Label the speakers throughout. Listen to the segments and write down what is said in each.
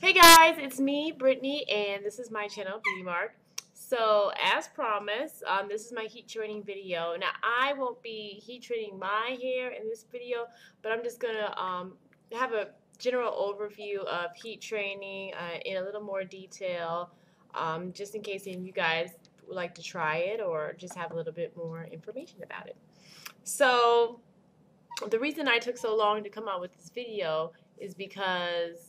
Speaker 1: Hey guys, it's me, Brittany, and this is my channel, Beauty Mark. So, as promised, this is my heat training video. Now, I won't be heat training my hair in this video, but I'm just gonna have a general overview of heat training in a little more detail, just in case any of you guys would like to try it or just have a little bit more information about it. So, the reason I took so long to come out with this video is because,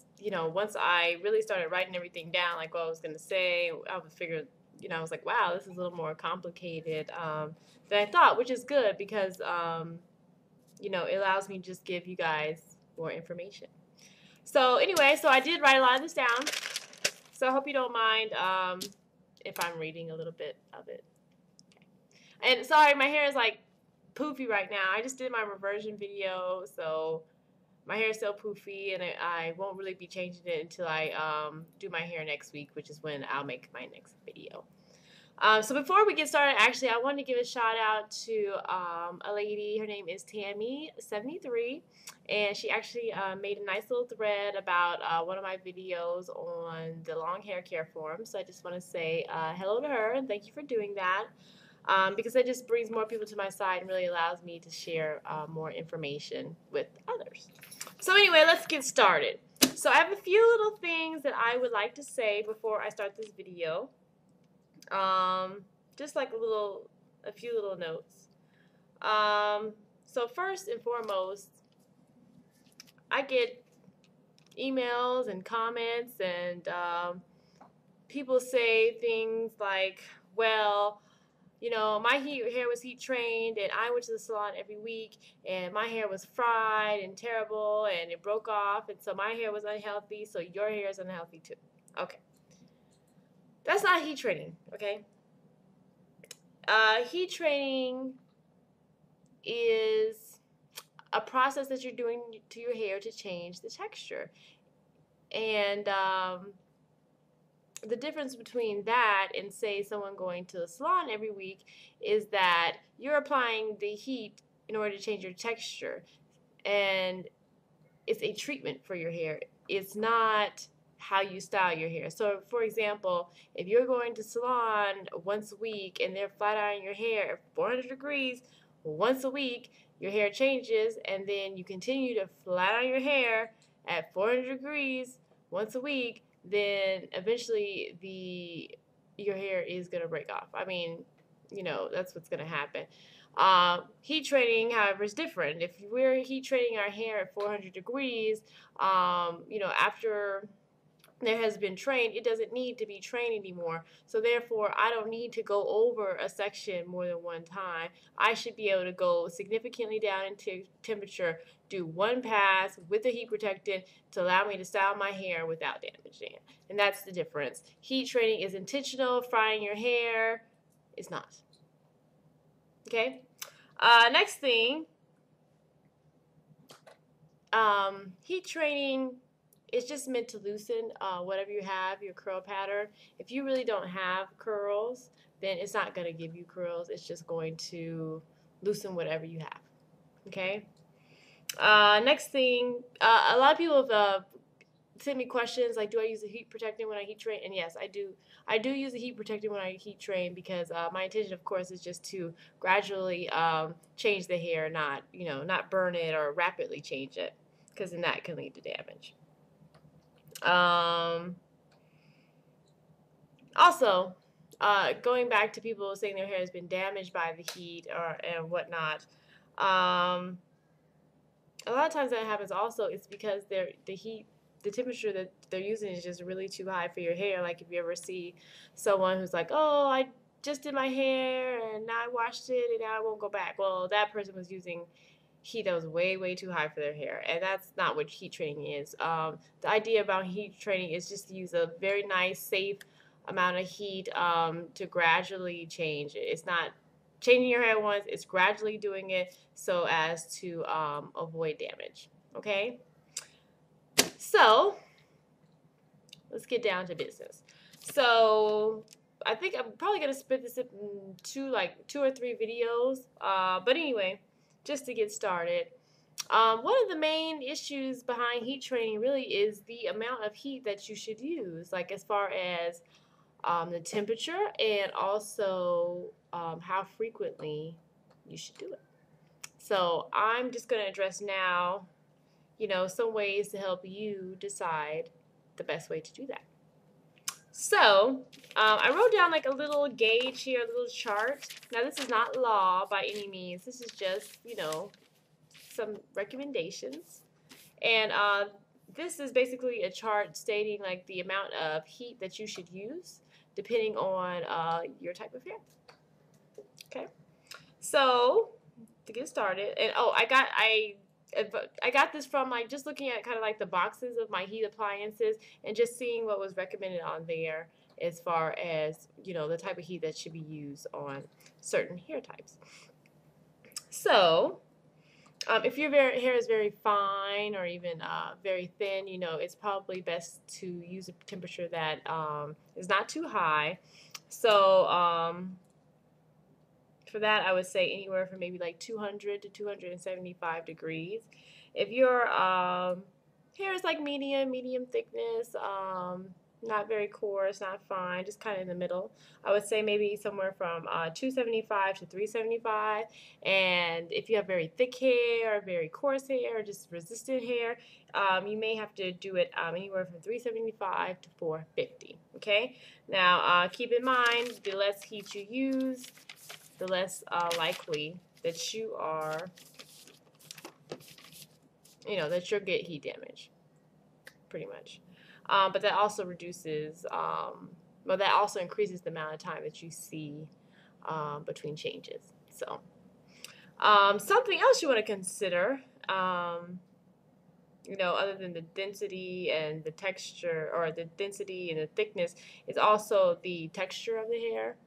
Speaker 1: once I really started writing everything down, like what I was going to say, I would figure, I was like, wow, this is a little more complicated than I thought, which is good because, it allows me to just give you guys more information. So anyway, so I did write a lot of this down. So I hope you don't mind if I'm reading a little bit of it. Okay. And sorry, my hair is like poofy right now. I just did my reversion video, so my hair is still poofy, and I won't really be changing it until I do my hair next week, which is when I'll make my next video. So before we get started, actually, I want to give a shout out to a lady. Her name is Tammy73, and she actually made a nice little thread about one of my videos on the long hair care forum. So I just want to say hello to her, and thank you for doing that. Because that just brings more people to my side and really allows me to share more information with others. So anyway, let's get started. So I have a few little things that I would like to say before I start this video. Just like a few little notes. So first and foremost, I get emails and comments and people say things like, well, my hair was heat trained, and I went to the salon every week, and my hair was fried and terrible, and it broke off, and so my hair was unhealthy, so your hair is unhealthy too. Okay. That's not heat training, okay? Heat training is a process that you're doing to your hair to change the texture. And the difference between that and, say, someone going to the salon every week is that you're applying the heat in order to change your texture, and it's a treatment for your hair. It's not how you style your hair. So, for example, if you're going to salon once a week and they're flat ironing your hair at 400 degrees once a week, your hair changes, and then you continue to flat iron your hair at 400 degrees once a week, then eventually your hair is going to break off. I mean, that's what's going to happen. Heat training, however, is different. If we're heat training our hair at 400 degrees, after there has been trained, it doesn't need to be trained anymore. So therefore, I don't need to go over a section more than one time. I should be able to go significantly down in temperature, do one pass with the heat protectant to allow me to style my hair without damaging it. And that's the difference. Heat training is intentional. Frying your hair is not. Okay? Next thing, heat training is just meant to loosen whatever you have, your curl pattern. If you really don't have curls, then it's not going to give you curls. It's just going to loosen whatever you have. Okay? Next thing, a lot of people have send me questions like, do I use a heat protectant when I heat train? And yes, I do. I do use a heat protectant when I heat train because my intention, of course, is just to gradually change the hair, not burn it or rapidly change it, because then that can lead to damage. Also, going back to people saying their hair has been damaged by the heat and whatnot, a lot of times that happens also. It's because the temperature that they're using is just really too high for your hair. Like if you ever see someone who's like, oh, I just did my hair and now I washed it and now I won't go back. Well, that person was using heat that was way, way too high for their hair, and that's not what heat training is. The idea about heat training is just to use a very nice, safe amount of heat to gradually change it. It's not changing your hair once, it's gradually doing it so as to avoid damage. Okay? So, let's get down to business. So, I think I'm probably going to split this into two or three videos. But anyway, just to get started, One of the main issues behind heat training really is the amount of heat that you should use, like as far as the temperature and also how frequently you should do it. So I'm just going to address now, some ways to help you decide the best way to do that. So I wrote down like a little gauge here, a little chart. Now this is not law by any means. This is just, some recommendations. And this is basically a chart stating like the amount of heat that you should use depending on your type of hair. Okay. So to get started, and oh, I got this from like just looking at kind of like the boxes of my heat appliances and just seeing what was recommended on there as far as the type of heat that should be used on certain hair types. So if your hair is very fine or even very thin, it's probably best to use a temperature that is not too high. So for that, I would say anywhere from maybe like 200 to 275 degrees. If your hair is like medium thickness, not very coarse, not fine, just kind of in the middle, I would say maybe somewhere from 275 to 375. And if you have very thick hair, very coarse hair, or just resistant hair, you may have to do it anywhere from 375 to 450. Okay. Now keep in mind, the less heat you use, the less likely that you are, that you'll get heat damage, pretty much. But that also reduces, well, that also increases the amount of time that you see between changes. So something else you want to consider, other than the density and the texture, or the density and the thickness, is also the texture of the hair.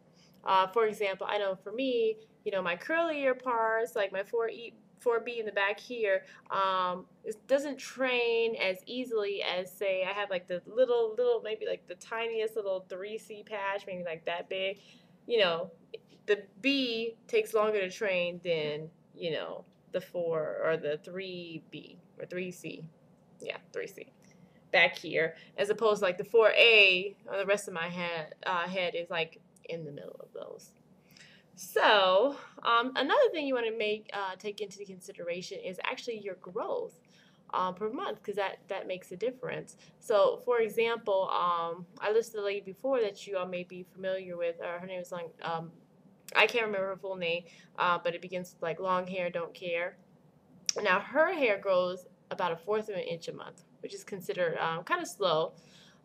Speaker 1: For example, I know for me, my curlier parts, like my 4B in the back here, it doesn't train as easily as, say, I have like the little, maybe like the tiniest little 3C patch, maybe like that big. The B takes longer to train than, the 4 or the 3B or 3C. Yeah, 3C back here, as opposed to like the 4A on the rest of my head is like in the middle of those. So another thing you want to take into consideration is actually your growth per month, because that makes a difference. So for example, I listed a lady before that you all may be familiar with. Her name is like I can't remember her full name, but it begins with like long hair, don't care. Now her hair grows about 1/4 of an inch a month, which is considered kind of slow,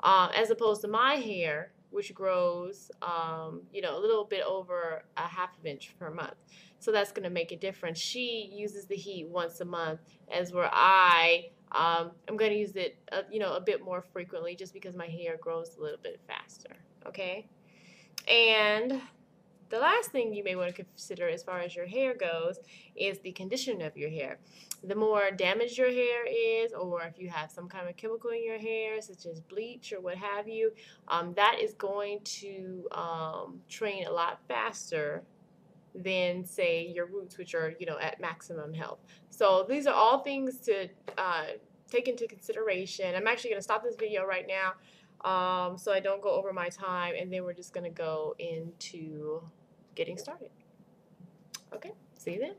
Speaker 1: as opposed to my hair, which grows, a little bit over 1/2 of an inch per month. So that's going to make a difference. She uses the heat once a month, as where I am going to use it, a bit more frequently, just because my hair grows a little bit faster. Okay, and the last thing you may want to consider as far as your hair goes is the condition of your hair. The more damaged your hair is, or if you have some kind of chemical in your hair, such as bleach or what have you, that is going to train a lot faster than, say, your roots, which are, at maximum health. So these are all things to take into consideration. I'm actually going to stop this video right now so I don't go over my time, and then we're just going to go into getting started. Okay, see you then.